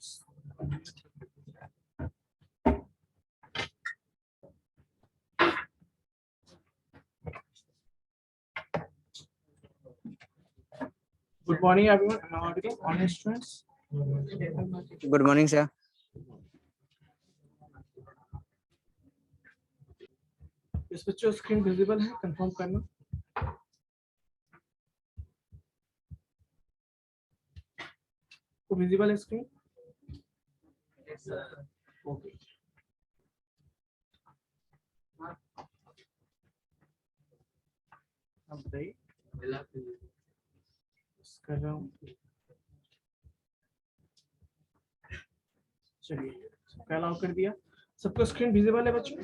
students. Good morning, everyone. Am I audible? Honest students. Good morning, sir. इस बच्चों screen visible है, confirm करना। तो विजिबल है स्क्रीन? ओके। अब बताइए। कर रहा हूँ। चलिए, सबका अलाउ कर दिया। सबको स्क्रीन विजिबल है बच्चों?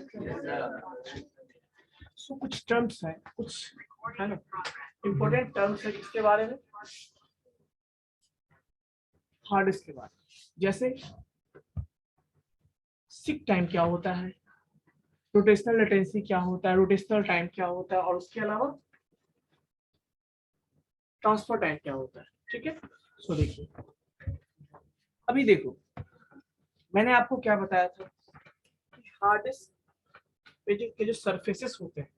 सो कुछ टर्म्स हैं, कुछ है ना इम्पोर्टेंट टर्म्स है किसके बारे में? हार्ड डिस्क के बारे में। जैसे सीक टाइम क्या होता है, रोटेशनल लेटेंसी क्या होता है, रोटेशनल टाइम क्या होता है, और उसके अलावा ट्रांसफर टाइम क्या होता है। ठीक है, सो देखिए, अभी देखो मैंने आपको क्या बताया था, हार्ड डिस्क पे जो सरफेसेस होते हैं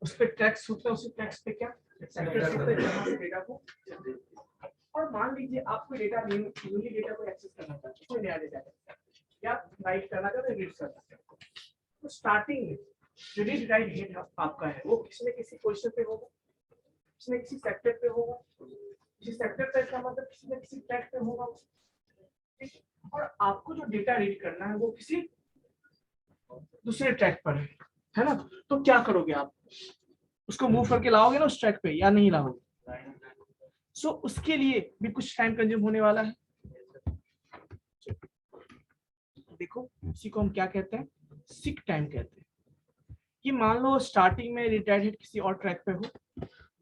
उस पे ट्रैक्स होते हैं, उसी ट्रैक्स पे क्या सेक्टर्स होते हैं जहां से डेटा को, और मान लीजिए आपको डेटा न्यूली डेटा को एक्सेस करना चाहते हैं, कोई नया डेटा या राइट करना चाहते हैं, रीड करना चाहते हैं। तो स्टार्टिंग में जो रीड राइट हेड आपका है वो किसी न किसी पोजीशन पे होगा, किसी न किसी सेक्टर पे होगा, किसी सेक्टर पे इसका मतलब किसी न किसी ट्रैक पे होगा, और आपको जो डेटा रीड करना है वो किसी दूसरे ट्रैक पर है ना। तो क्या करोगे आप, उसको मूव करके लाओगे ना उस ट्रैक पे या नहीं लाओगे? सो उसके लिए भी कुछ टाइम कंज्यूम होने वाला है। देखो इसी को हम क्या कहते हैं, सीक टाइम कहते हैं। कि मान लो स्टार्टिंग में रिटायर्ड किसी और ट्रैक पे हो,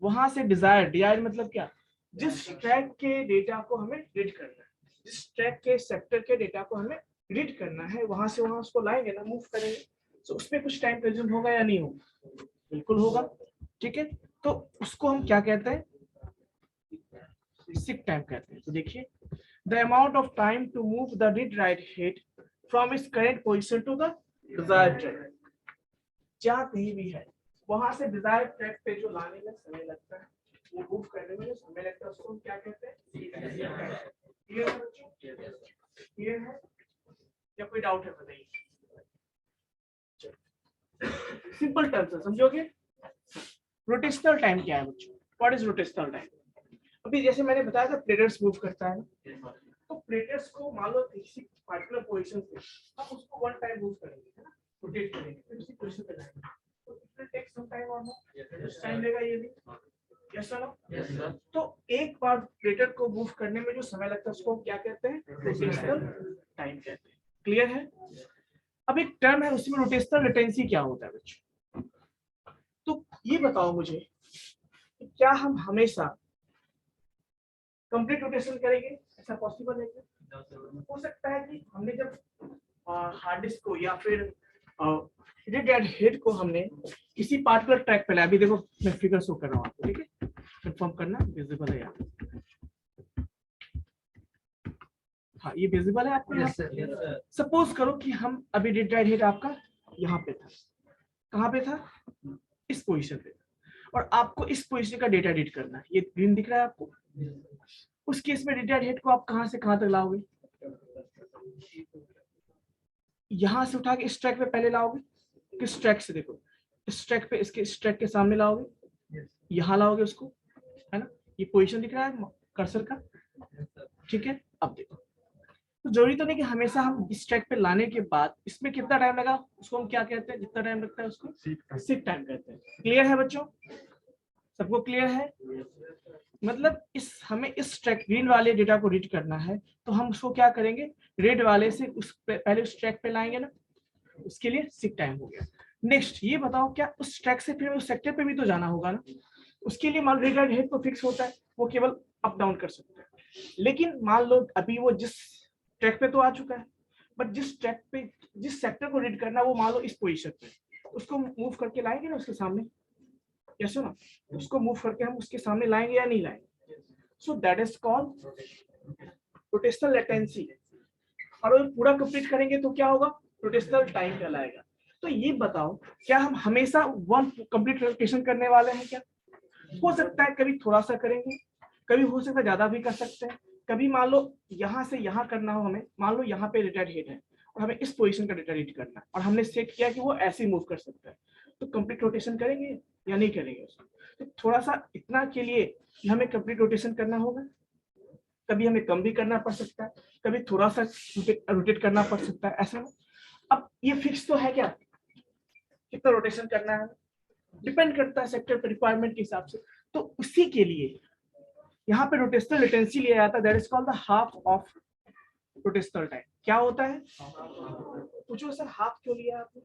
वहां से डिजायर मतलब क्या, जिस ट्रैक के डेटा को हमें रीड करना है, जिस ट्रैक के सेक्टर के डेटा को हमें रीड करना है, वहां से वहां उसको लाएंगे ना, मूव करेंगे। तो उसमें कुछ टाइम कंज्यूम होगा या नहीं होगा? बिल्कुल होगा। ठीक है, तो उसको हम क्या कहते हैं, सीक टाइम कहते हैं। तो देखिए, the amount of time to move the read write head from its current position to the desired track, जहाँ कहीं भी है वहां से डिजायर्ड ट्रैक पे जो लाने में समय लगता है, वो मूव करने में जो समय लगता है, उसको हम क्या कहते हैं? क्लियर है बच्चों? क्लियर है या कोई डाउट है बताइए? सिंपल टर्म्स है, समझोगे? रोटेशनल टाइम क्या है बच्चों? What is rotational time? अभी जैसे मैंने बताया था प्लेटर्स मूव करता है ना, तो प्लेटर्स को मान लो किसी पार्टिकुलर पोजीशन से हम उसको वन टाइम मूव करेंगे, है ना, रोटेट करेंगे, फिर उसी पोजीशन पे लाएंगे, तो it will take some time और कुछ टाइम लेगा ये भी। Yes sir? Yes sir. तो एक बार प्लेटर को मूव करने में जो समय लगता है उसको क्या कहते हैं? रोटेशनल टाइम कहते हैं। क्लियर है? अब एक टर्म है उसमें रोटेशनल लेटेंसी क्या होता है बच्चों? तो ये बताओ मुझे, क्या हम हमेशा कंप्लीट रोटेशन करेंगे? ऐसा पॉसिबल है क्या? हो सकता है कि हमने जब हार्ड डिस्क को या फिर रीड राइट हेड को हमने किसी पार्टिकुलर ट्रैक पे लाया, अभी देखो मैं फिगर शो कर रहा हूँ आपको, ठीक है, कंफर्म करना विजिबल है यहाँ। हाँ ये विजिबल है आपको यहाँ। सपोज करो कि हम अभी रीड राइट हेड आपका यहाँ पे था, कहाँ पे था? इस पोजीशन पे, और आपको इस पोजीशन का डेटा रीड करना है। ये ग्रीन दिख रहा है आपको? उस केस में रीड राइट हेड को आप कहाँ से कहाँ तक लाओगे? यहां से उठा के इस ट्रैक पे पहले लाओगे, किस ट्रैक से? देखो इस ट्रैक पे, इसके इस ट्रैक के सामने लाओगे, यहाँ लाओगे उसको, है ना, ये पोजीशन दिख रहा है कर्सर का, ठीक है। अब देखो, तो जरूरी तो नहीं कि हमेशा हम इस ट्रैक पे लाने के बाद इसमें कितना टाइम लगा, उसको हम क्या कहते हैं, जितना टाइम लगता है उसको सीक टाइम कहते हैं। क्लियर है बच्चों? सबको क्लियर है? मतलब हमें इस ट्रैक ग्रीन वाले डेटा को रीड करना है, तो हम उसको क्या करेंगे, रेड वाले से पहले उस ट्रैक पे लाएंगे ना, उसके लिए सीक टाइम हो गया। नेक्स्ट ये बताओ, क्या उस ट्रैक से फिर उस सेक्टर पे भी तो जाना होगा ना, उसके लिए मान रीड राइट हेड तो फिक्स होता है, वो केवल अप डाउन कर सकते हैं। लेकिन मान लो अभी वो जिस ट्रैक पे तो आ चुका है, बट जिस ट्रैक पे जिस सेक्टर को रीड करना है वो मान लो इस पोजीशन पे, उसको मूव करके लाएंगे ना उसके सामने, यस ना, उसको मूव करके हम उसके सामने लाएंगे या नहीं लाएंगे? So that is called rotational latency. और वो पूरा कंप्लीट करेंगे तो क्या होगा, रोटेशनल टाइम कहलाएगा। तो ये बताओ, क्या हम हमेशा वन कंप्लीट रोटेशन करने वाले हैं क्या? हो सकता है कभी थोड़ा सा करेंगे, कभी हो सकता है ज्यादा भी कर सकते हैं। कभी मान लो यहाँ से यहाँ करना हो हमें, मान लो यहाँ पे रिटायर्ड हेड है और हमें इस पोजीशन का डेटा रीड करना है और हमने सेट किया कि वो ऐसे ही मूव कर सकता है, तो कंप्लीट रोटेशन करेंगे या नहीं करेंगे उसको? तो थोड़ा सा इतना के लिए कि हमें कंप्लीट रोटेशन करना होगा, कभी हमें कम भी करना पड़ सकता है, कभी थोड़ा सा रोटेट करना पड़ सकता है, ऐसा। अब ये फिक्स तो है क्या कितना रोटेशन करना है, डिपेंड करता है सेक्टर पे रिक्वायरमेंट के हिसाब से। तो उसी के लिए यहाँ पे रोटेशनल लेटेंसी लिया जाता है, that is called the half of rotational time. क्या होता है? पूछो सर हाफ क्यों लिया आपने?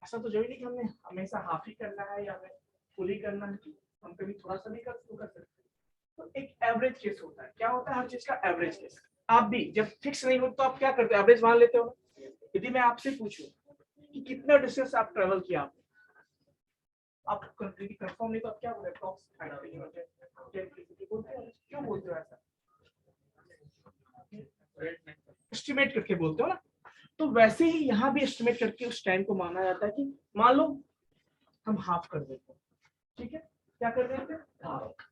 ऐसा तो जरूरी नहीं कि हमने हमेशा हाफ ही करना है या हमें फुल ही करना है, हम कभी थोड़ा सा भी कर सकते हैं। तो एक एवरेज केस होता है। क्या होता है? हर चीज का एवरेज केस। आप भी जब फिक्स नहीं हो तो आप क्या करते हो, एवरेज मान लेते हो। यदि मैं आपसे पूछूं कि कितना डिस्टेंस आप ट्रेवल किया, आप कंफर्म नहीं तो आप क्या बोले, क्यों बोलते हो ऐसा? एस्टिमेट करके बोलते हो ना। तो वैसे ही यहाँ भी एस्टिमेट करके उस टाइम को माना जाता है कि मान लो हम हाफ कर देते हैं, ठीक है, क्या कर देते हैं, हाफ।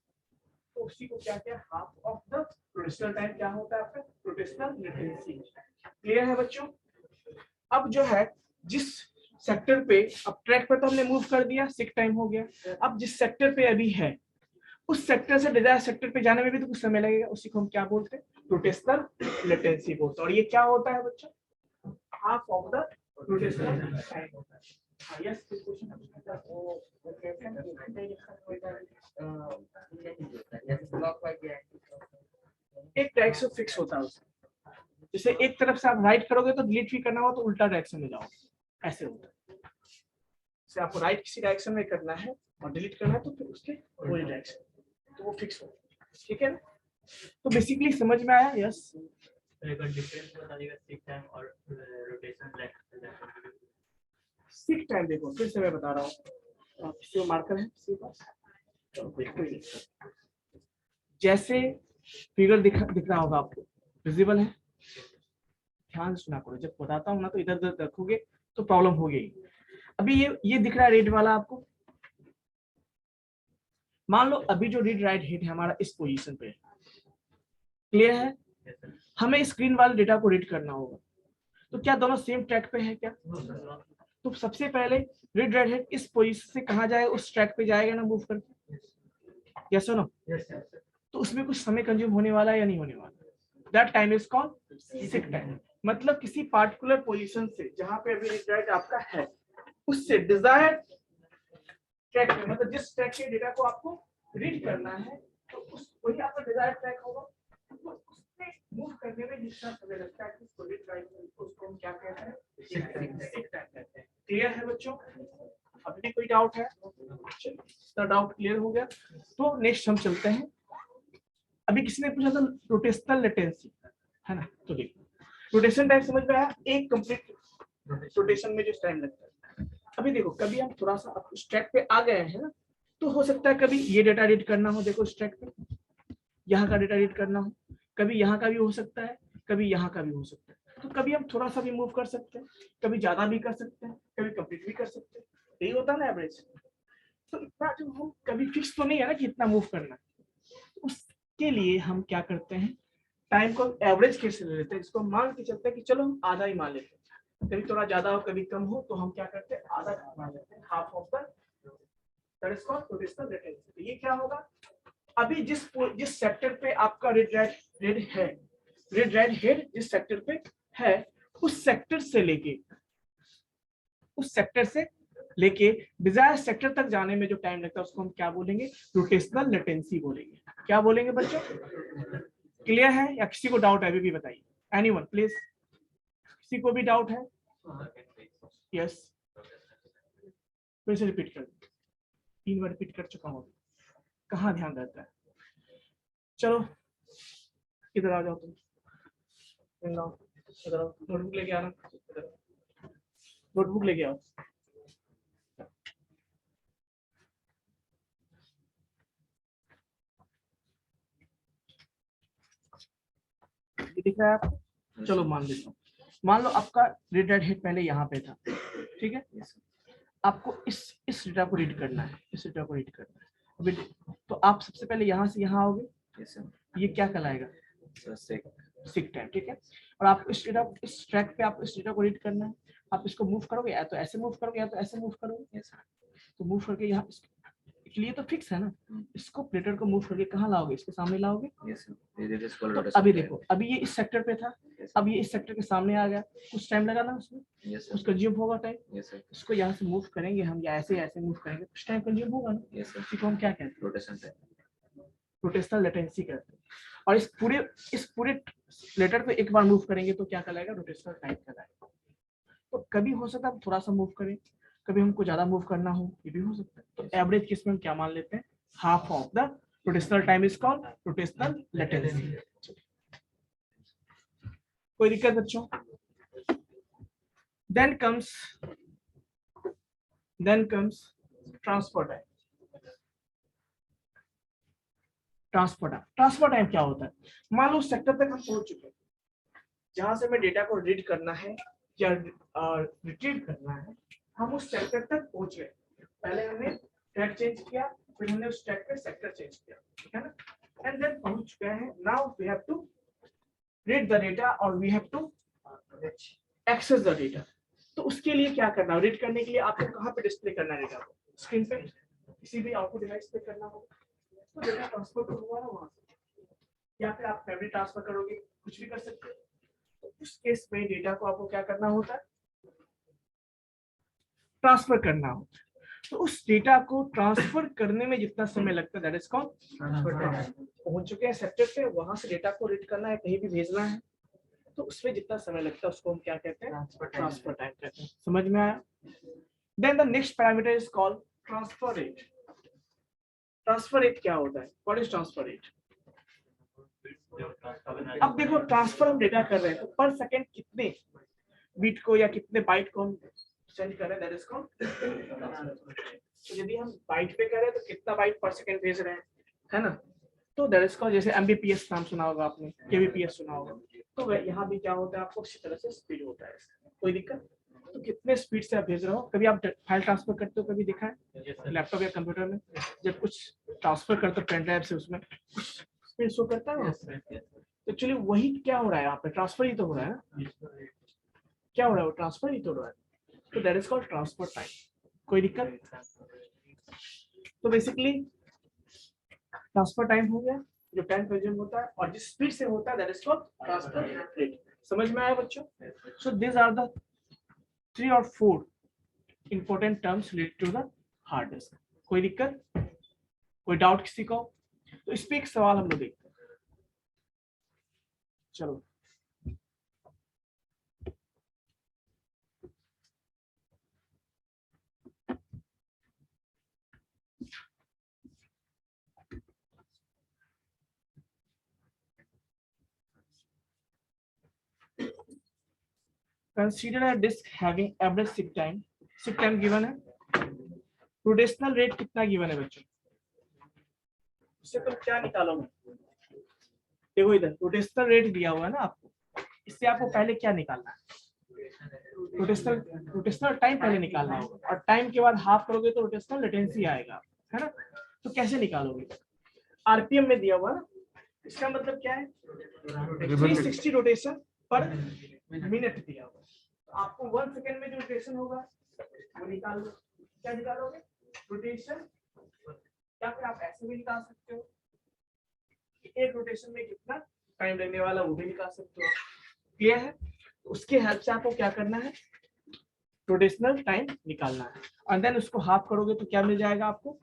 तो उसी को क्या क्या, half of the rotational time क्या होता है आपका, रोटेशनल लेटेंसी। क्लियर है बच्चों? अब जो है जिस सेक्टर पे, अब ट्रैक पे तो हमने मूव कर दिया, सिक टाइम हो गया। अब जिस सेक्टर पे अभी है उस सेक्टर से डिजायर सेक्टर पे जाने में भी तो कुछ समय लगेगा, उसी को हम क्या बोलते हैं, रोटेशनल लेटेंसी बोलते हैं। और ये क्या होता है बच्चों, half of the rotational time होता है। यस, क्वेश्चन एक डायरेक्शन फिक्स होता है उसमें। जैसे एक तरफ से आप राइट करोगे तो डिलीट भी करना हो तो उल्टा डायरेक्शन में जाओगे, ऐसे होता है। जैसे आपको राइट किसी डायरेक्शन में करना है और डिलीट करना है तो फिर उसके वही डायरेक्शन, तो वो फिक्स हो। ठीक है ना? तो बेसिकली समझ में आया? यस। सिक टाइम देखो फिर से मैं बता रहा हूँ, किसी मार्कर है किसी के पास? जैसे फिगर दिख रहा होगा आपको, विजिबल है? ध्यान से सुना करो, जब बताता हूँ ना तो इधर उधर रखोगे तो प्रॉब्लम होगी। अभी ये दिख रहा है रेड वाला आपको, मान लो अभी जो रीड राइट हिट है हमारा इस पोजीशन पे, क्लियर है? हमें स्क्रीन वाले डेटा को रीड करना होगा, तो क्या दोनों सेम ट्रैक पे है क्या? तो सबसे पहले रीड राइट हिट इस पोजीशन से कहाँ जाएगा, उस ट्रैक पे जाएगा ना मूव करके, यस और नो? तो उसमें कुछ समय कंज्यूम होने वाला है या नहीं होने वाला? That time is called sick time. मतलब किसी पार्टिकुलर पोजीशन से जहां पे अभी रीड राइट आपका है उससे डिजायर्ड ट्रैक में, मतलब जिस ट्रैक के डेटा को आपको रीड करना है तो उस वही आपका डिजायर्ड ट्रैक होगा। तो उससे मूव करने में जितना समय लगता है उसको रीड राइट उसको हम क्या कहते हैं, सिक टाइम कहते हैं। क्लियर है बच्चों? अभी भी कोई डाउट है? तो डाउट क्लियर हो गया तो नेक्स्ट हम चलते हैं। अभी किसी ने पूछा था रोटेशनल लेटेंसी, है ना? तो देखो रोटेशन टाइम समझ में आया, एक कंप्लीट रोटेशन में जो टाइम लगता है। अभी देखो कभी हम थोड़ा सा उस ट्रैक पे आ गए हैं ना, तो हो सकता है कभी ये डेटा रीड करना हो, देखो इस ट्रैक पे यहाँ का डेटा रीड करना हो, कभी यहाँ का भी हो सकता है, कभी यहाँ का भी हो सकता है। तो कभी हम थोड़ा सा भी मूव कर सकते हैं, कभी ज्यादा भी कर सकते हैं, कभी कंप्लीट भी कर सकते हैं। यही होता है ना एवरेज। तो इतना जो हम कभी फिक्स तो नहीं है ना कि इतना मूव करना है। उसके लिए हम क्या करते हैं, टाइम को एवरेज कैसे ले लेते हैं, इसको मान के चलते हैं कि चलो हम आधा ही मान लेते हैं, कभी थोड़ा ज्यादा हो कभी कम हो तो हम क्या करते हैं, आधा मान लेते हैं, half of the that is called rotational latency. तो ये क्या होगा, अभी जिस सेक्टर पे आपका रेड है, रेड हेड जिस सेक्टर पे है उस सेक्टर से लेके डिजायर सेक्टर तक जाने में जो टाइम लगता है उसको हम क्या बोलेंगे, रोटेशनल लेटेंसी बोलेंगे। क्या बोलेंगे बच्चों? क्लियर है या किसी को डाउट है अभी भी बताइए, एनीवन प्लीज? किसी को भी डाउट है? यस, फिर से रिपीट कर, 3 बार रिपीट कर चुका हूँ, कहाँ ध्यान रहता है? चलो इधर आ जाओ तुम, इधर आओ, नोटबुक लेके आना, नोटबुक लेके आओ। ये दिख रहा है आपको? चलो मान लेता हूँ, मान लो आपका रीड राइट हेड पहले यहाँ पे था, ठीक है। आपको इस डेटा को रीड करना है, इस डेटा को रीड करना है। अभी तो आप सबसे पहले यहाँ से यहाँ आओगे, ये क्या कहलाएगा, सीक टाइम, ठीक है। और आप इस डेटा, इस ट्रैक पे आप इस डेटा को रीड करना है। आप इसको मूव करोगे, या तो ऐसे मूव करोगे या तो ऐसे मूव करोगे। तो मूव करके यहाँ लिए तो फिक्स है ना, इसको प्लेटर को मूव करके कहाँ लाओगे, इसके सामने लाओगे। तो अभी देखो, अभी ये इस सेक्टर पे था, अब ये इस सेक्टर के सामने आ गया, कुछ टाइम लगा ना उसमें, कुछ कंज्यूम होगा टाइम। इसको यहाँ से मूव करेंगे हम, या ऐसे ऐसे मूव करेंगे, कुछ टाइम कंज्यूम होगा ना। इसी को हम क्या कहते हैं, रोटेशनल लेटेंसी कहते हैं। और इस पूरे लेटर पे एक बार मूव करेंगे तो क्या कहलाएगा, रोटेशनल टाइम कहलाएगा। तो कभी हो सकता है हम थोड़ा सा मूव करें, कभी हमको ज्यादा मूव करना हो, ये भी हो सकता है। तो एवरेज केस में हम क्या मान लेते हैं, half of the rotational time is called rotational latency. कोई दिक्कत बच्चों। Then comes transfer time. Transfer time क्या होता है, मान लो सेक्टर तक हम पहुंच चुके हैं, जहां से हमें डेटा को रीड करना है या रिट्रीव करना है, हम उस सेक्टर तक पहुंच गए। पहले हमने ट्रैक चेंज किया, फिर हमने उस ट्रैक पे सेक्टर चेंज किया, ठीक है ना। एंड देन पहुंच चुके हैं, now we have to read the data और we have to access the data. तो उसके लिए क्या करना है, रीड करने के लिए आपको कहाँ पे डिस्प्ले करना है डेटा को, स्क्रीन पे, किसी भी आउटपुट डिवाइस पे करना होगा। तो डेटा ट्रांसफर तो हुआ ना वहां से, या फिर आप मेमोरी ट्रांसफर करोगे, कुछ भी कर सकते हो। तो उस केस में डेटा को आपको क्या करना होता है, ट्रांसफर करना होता है। तो उस डेटा को ट्रांसफर करने में जितना समय लगता है that is called transfer time. पहुंच चुके हैं सेक्टर पे, वहां से डेटा को रीड करना है, कहीं भी भेजना है, तो उसमें जितना समय लगता है उसको हम क्या कहते हैं, ट्रांसफर टाइम कहते हैं। समझ में आया। Then the next parameter is called transfer rate. Transfer rate क्या होता है, व्हाट इज ट्रांसफर रेट। अब देखो, ट्रांसफर हम डेटा कर रहे हैं तो पर सेकंड कितने बीट को या कितने बाइट को हम सेंड कर रहे हैं, दैट इज कॉल्ड। तो यदि हम बाइट पे कर रहे हैं तो कितना बाइट पर सेकंड भेज रहे हैं, है ना। तो दैट इज कॉल्ड, जैसे एमबीपीएस नाम सुना होगा आपने, केबीपीएस सुना होगा। तो यहाँ भी क्या होता है, आपको इसी तरह से स्पीड होता है। कोई दिक्कत, तो कितने स्पीड से आप भेज रहे हो। कभी आप फाइल ट्रांसफर करते हो, कभी देखा है लैपटॉप या कंप्यूटर में, जब कुछ ट्रांसफर करते हो पेन ड्राइव से, उसमें कुछ स्पीड शो करता है। तो एक्चुअली वही क्या हो रहा है यहाँ पे, ट्रांसफर ही तो हो रहा है ना। क्या हो रहा है, वो ट्रांसफर ही तो हो रहा है। तो that is called transfer time. कोई दिक्कत। तो बेसिकली ट्रांसफर टाइम हो गया, जो टाइम कंज्यूम होता है, और जिस स्पीड से होता है that is called transfer rate. समझ में आया बच्चों। सो दिस आर द 3 और 4 important terms related to the hard disk. कोई दिक्कत, कोई डाउट किसी को। तो इस पे एक सवाल हम लोग देखते हैं। चलो, consider a disk having average sick time given है, रोटेशनल रेट कितना गिवन है बच्चों, इससे तुम क्या निकालोगे। देखो इधर रोटेशनल रेट दिया हुआ है ना आपको, इससे आपको पहले क्या निकालना है, रोटेशनल टाइम पहले निकालना होगा, और टाइम के बाद हाफ करोगे तो रोटेशनल लेटेंसी आएगा, है ना। तो कैसे निकालोगे, आरपीएम में दिया हुआ ना, इसका मतलब क्या है, 360 रोटेशन पर मिनट दिया हुआ। तो आपको 1 सेकेंड में जो रोटेशन होगा वो निकाल लो। क्या निकालोगे, रोटेशन, या फिर आप ऐसे भी निकाल सकते हो कि एक रोटेशन में कितना टाइम लगने वाला, वो भी निकाल सकते हो। क्लियर है। उसके हेल्प से आपको क्या करना है, रोटेशनल टाइम निकालना है, और देन उसको हाफ करोगे तो क्या मिल जाएगा आपको,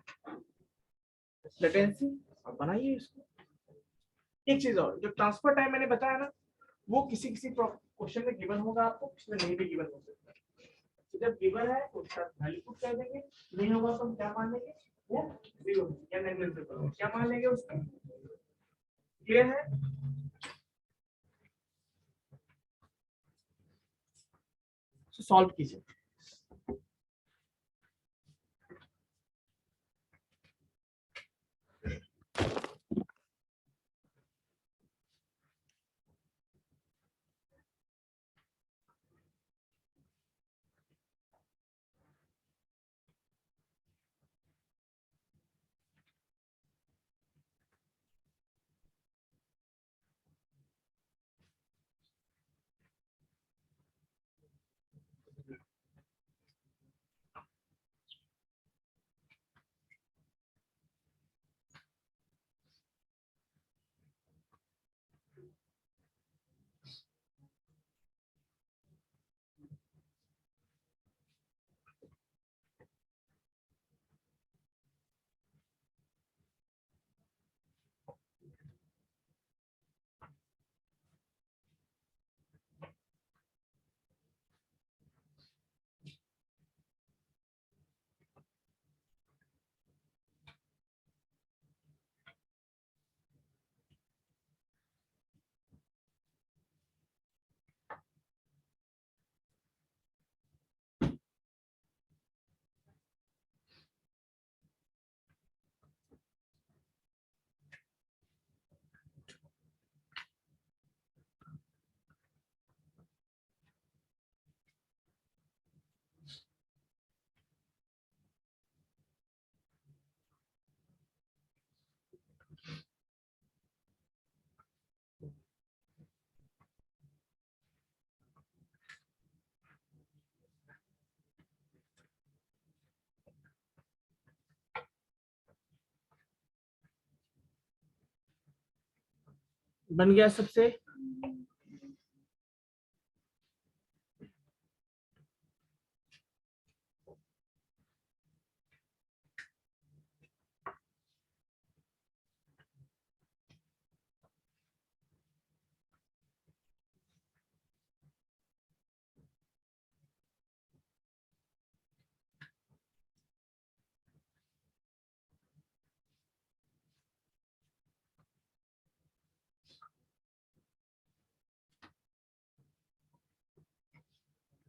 लेटेंसी। और बनाइए इसको। एक चीज और, जो ट्रांसफर टाइम मैंने बताया ना, वो किसी क्वेश्चन में गिवन होगा आपको, किसी में नहीं भी गिवन हो सकता है। तो जब गिवन है तो उसका वैल्यू पुट कर देंगे, नहीं होगा तो हम क्या मान लेंगे, वो जीरो या नेगलिजिबल, क्या मान लेंगे उसका। क्लियर है। सॉल्व कीजिए। बन गया सबसे।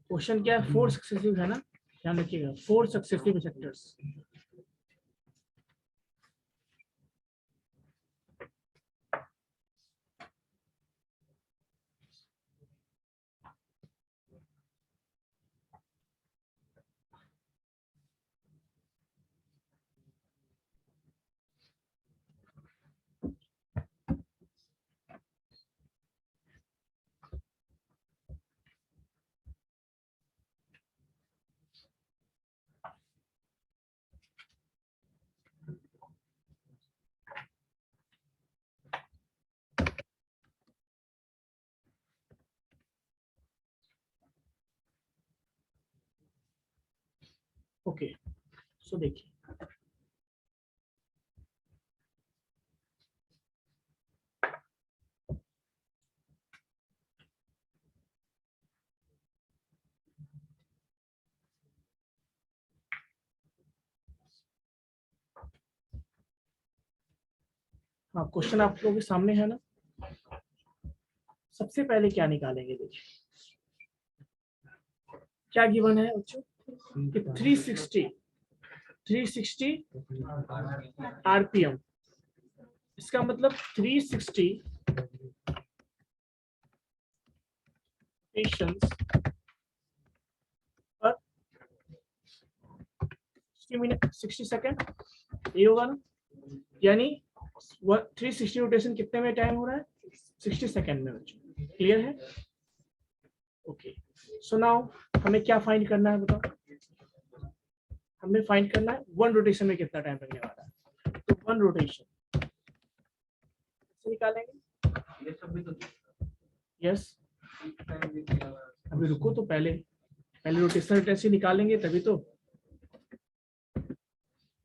क्वेश्चन क्या है, 4 सक्सेसिव है ना, ध्यान रखिएगा 4 सक्सेसिव सेक्टर्स। ओके, सो देखिए हाँ, क्वेश्चन आप लोगों के सामने है ना। सबसे पहले क्या निकालेंगे, देखिए क्या गिवन है बच्चों कि 360 आरपीएम। इसका मतलब 360 पेशेंट्स पर 60 मिनट 60 सेकेंड, ये होगा ना। यानी 360 रोटेशन कितने में टाइम हो रहा है, 60 सेकेंड में बच्चों। क्लियर है? ओके, सो नाउ हमें क्या फाइंड करना है बताओ। हमें फाइंड करना है 1 रोटेशन में कितना टाइम लगने वाला है। तो 1 रोटेशन निकालेंगे। यस, अभी रुको तो पहले रोटेशनल टेंसी निकालेंगे तभी तो।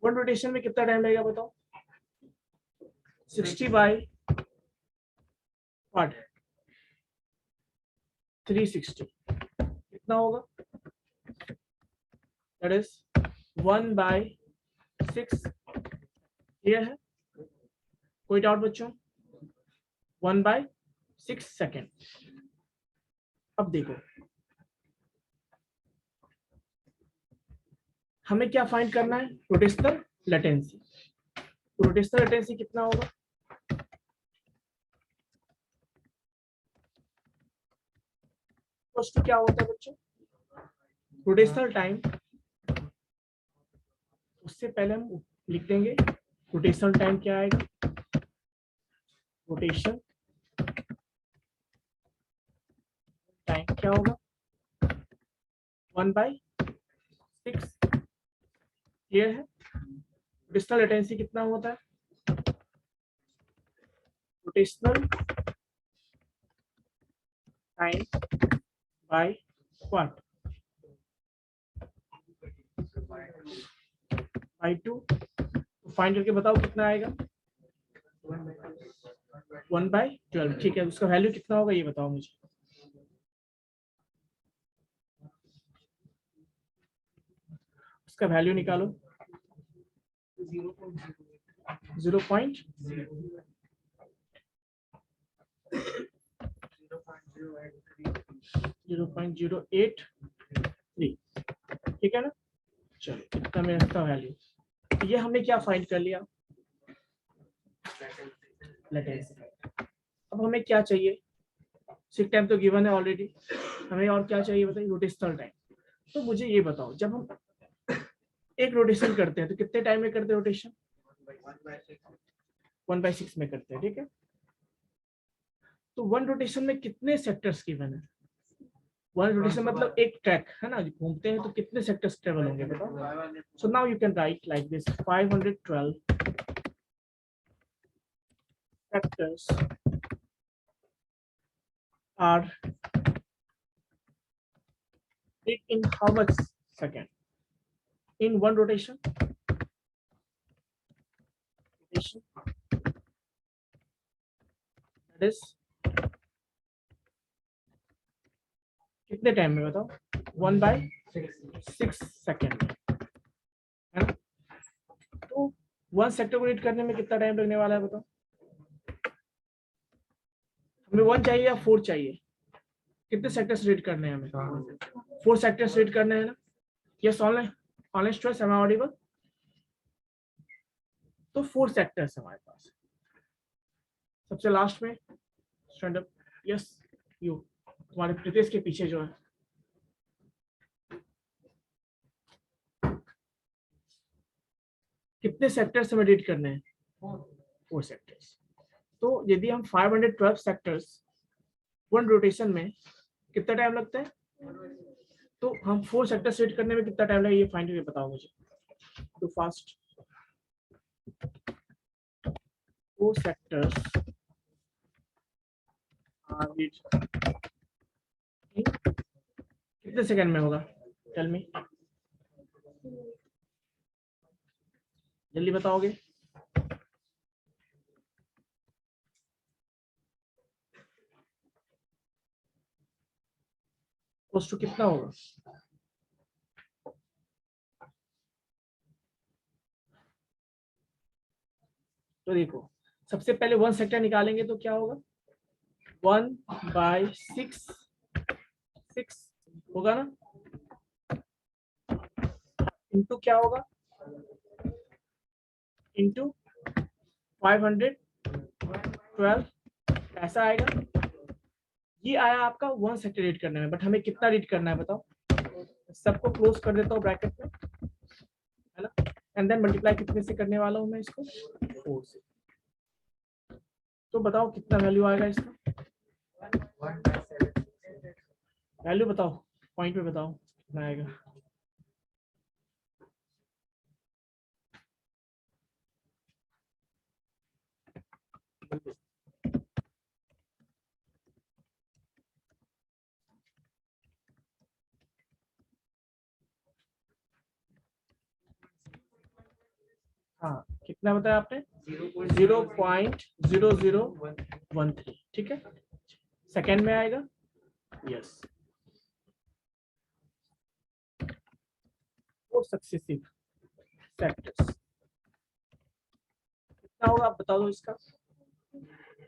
1 रोटेशन में कितना टाइम लगेगा बताओ। 60 बाई 360 कितना होगा, दैट इज 1/6। क्लियर है? कोई डाउट बच्चों? 1/6 सेकेंड। अब देखो हमें क्या फाइंड करना है, रोटेशनल लेटेंसी। रोटेशनल लेटेंसी कितना होगा, फर्स्ट क्या होता है बच्चों, रोटेशनल टाइम। उससे पहले हम लिख देंगे रोटेशनल टाइम क्या आएगा, रोटेशन टाइम क्या होगा 1/6। क्लियर है? रोटेशनल लेटेंसी कितना होता है, rotational time by what, by 2। तो फाइंड करके बताओ कितना आएगा, 1/12। ठीक है, उसका वैल्यू कितना होगा ये बताओ मुझे। उसका वैल्यू निकालो, 0.083। ठीक है ना। चलो इतना में इसका वैल्यू, ये हमने क्या फाइंड कर लिया, लेटेंसी। अब हमें क्या चाहिए, सिक टाइम तो गिवन है ऑलरेडी, हमें और क्या चाहिए बताइए, रोटेशनल टाइम। तो मुझे ये बताओ, जब हम एक रोटेशन करते हैं तो कितने टाइम में करते हैं रोटेशन, 1/6 में करते हैं। ठीक है, तो 1 रोटेशन में कितने सेक्टर्स गिवन है, 1 रोटेशन मतलब एक ट्रैक है ना, घूमते हैं तो कितने सेक्टर्स ट्रेवल होंगे बताओ। So now you can write like this, 512 sectors are did in how much second? In one rotation. That is कितने टाइम में बताओ? 1/6 सेकेंड है ना? तो 1 सेक्टर को रीड करने में कितना टाइम लगने वाला है बताओ? हमें 1 चाहिए या 4 चाहिए? कितने सेक्टर्स रीड करने हैं हमें? 4 सेक्टर्स रीड करने हैं ना? Yes online stress am I audible? तो 4 सेक्टर्स हमारे पास। सबसे लास्ट में स्टैंड अप, यस यू, तुम्हारे प्रीतिश के पीछे जो है कितने सेक्टर्स हमें रीड करने हैं? 4 सेक्टर्स। तो यदि हम 512 सेक्टर्स 1 रोटेशन में कितना टाइम लगता है? तो हम 4 सेक्टर्स रीड करने में कितना टाइम लगेगा ये फाइंड करके बताओ मुझे। टू फास्ट 4 सेक्टर्स रीड कितने सेकंड में होगा? टेल मी, जल्दी बताओगे? क्लोज टू कितना होगा? तो देखो, सबसे पहले 1 सेक्टर निकालेंगे तो क्या होगा? 1/6 होगा ना, इनटू क्या होगा? इनटू 512 ऐसा आएगा। ये आया आपका 1 सेक्टर रीड करने में, बट हमें कितना रीड करना है बताओ? सबको क्लोज कर देता हूँ ब्रैकेट में, है ना, एंड देन मल्टीप्लाई कितने से करने वाला हूँ मैं इसको? 4 से। तो बताओ कितना वैल्यू आएगा इसका? वैल्यू बताओ, पॉइंट पे बताओ कितना आएगा? हाँ, कितना बताया आपने? 0.0013, ठीक है, सेकेंड में आएगा। यस, फोर सक्सेसिव सेक्टर्स कितना होगा आप बता दो इसका।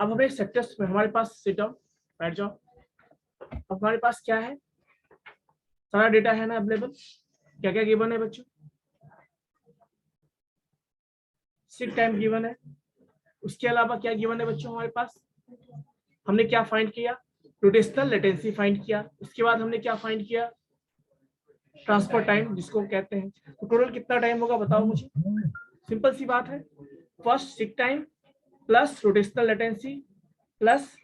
अब हमें सेक्टर्स में हमारे पास सिट डाउन, बैठ जाओ। अब हमारे पास क्या है? सारा डेटा है ना अवेलेबल। क्या क्या गिवन है बच्चों? सिट टाइम गिवन है, उसके अलावा क्या गिवन है बच्चों हमारे पास? हमने क्या फाइंड किया? रोटेशनल लेटेंसी फाइंड किया। उसके बाद हमने क्या फाइंड किया? ट्रांसफर टाइम जिसको कहते हैं। तो टोटल कितना टाइम होगा बताओ मुझे? सिंपल सी बात है, first sick time plus rotational latency plus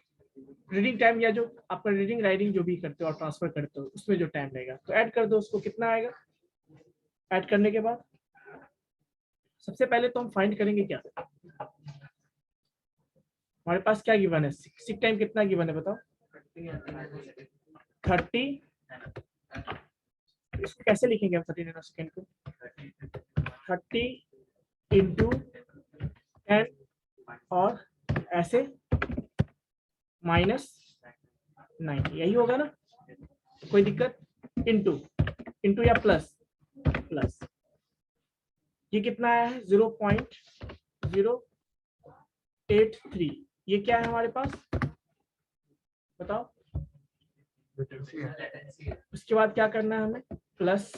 reading time, या जो आपका रीडिंग राइडिंग जो भी करते हो और ट्रांसफर करते हो उसमें जो टाइम लगेगा, तो ऐड कर दो उसको। कितना आएगा? ऐड करने के बाद सबसे पहले तो हम फाइंड करेंगे क्या, हमारे पास क्या गिवन है? सिक टाइम कितना गिवन है बताओ? 30। इसको कैसे लिखेंगे हम 30 नैनो सेकेंड को? 30 इंटू 10 और ऐसे -9, यही होगा ना? कोई दिक्कत? इंटू या प्लस? प्लस। ये कितना आया है? 0.083। ये क्या है हमारे पास बताओ? उसके बाद क्या करना है हमें? प्लस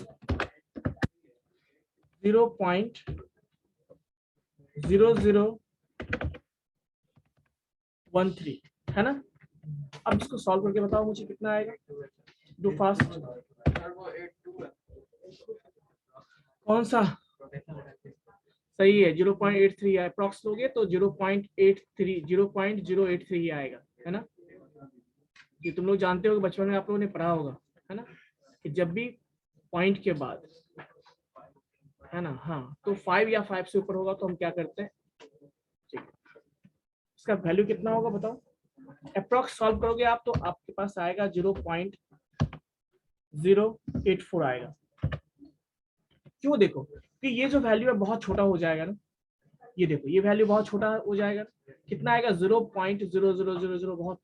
0.0013, है ना? अब इसको सॉल्व करके बताओ मुझे कितना आएगा। Do fast. कौन सा सही है? 0.83 है। अप्रॉक्स लोगे तो 0.083 आएगा, है ना? ये तुम लोग जानते हो कि बचपन में आप लोगों ने पढ़ा होगा, है ना, कि जब भी पॉइंट के बाद, है ना, हाँ, तो 5 या 5 से ऊपर होगा तो हम क्या करते हैं? ठीक है, इसका वैल्यू कितना होगा बताओ? अप्रोक्स सॉल्व करोगे आप तो आपके पास आएगा 0.084 आएगा। क्यों? देखो कि ये जो वैल्यू है बहुत छोटा हो जाएगा ना, ये देखो ये वैल्यू बहुत छोटा हो जाएगा, कितना आएगा 0.0000 बहुत,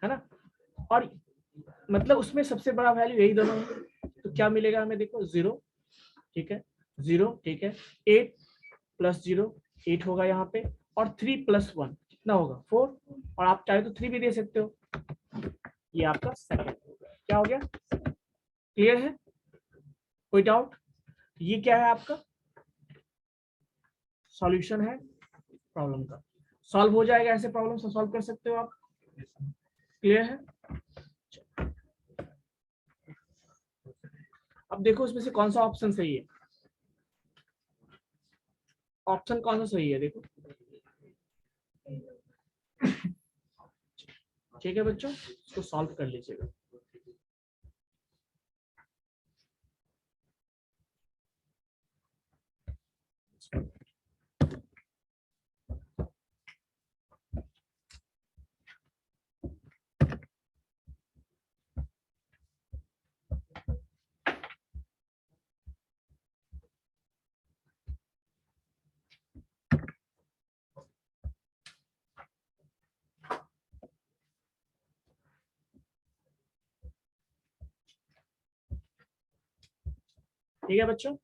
है ना। और मतलब उसमें सबसे बड़ा वैल्यू यही दोनों है, तो क्या मिलेगा हमें? देखो 0, ठीक है, 0, ठीक है, 8 + 0 8 होगा यहाँ पे, और 3 + 1 कितना होगा? 4, और आप चाहे तो 3 भी दे सकते हो। ये आपका सेकंड हो गया। क्या हो गया? क्लियर है? कोई डाउट? ये क्या है? आपका सॉल्यूशन है प्रॉब्लम का। सॉल्व हो जाएगा, ऐसे प्रॉब्लम से सॉल्व कर सकते हो आप। क्लियर है? अब देखो इसमें से कौन सा ऑप्शन सही है। ऑप्शन कौन सा सही है? देखो, ठीक है बच्चों, इसको सॉल्व कर लीजिएगा। ठीक है बच्चों।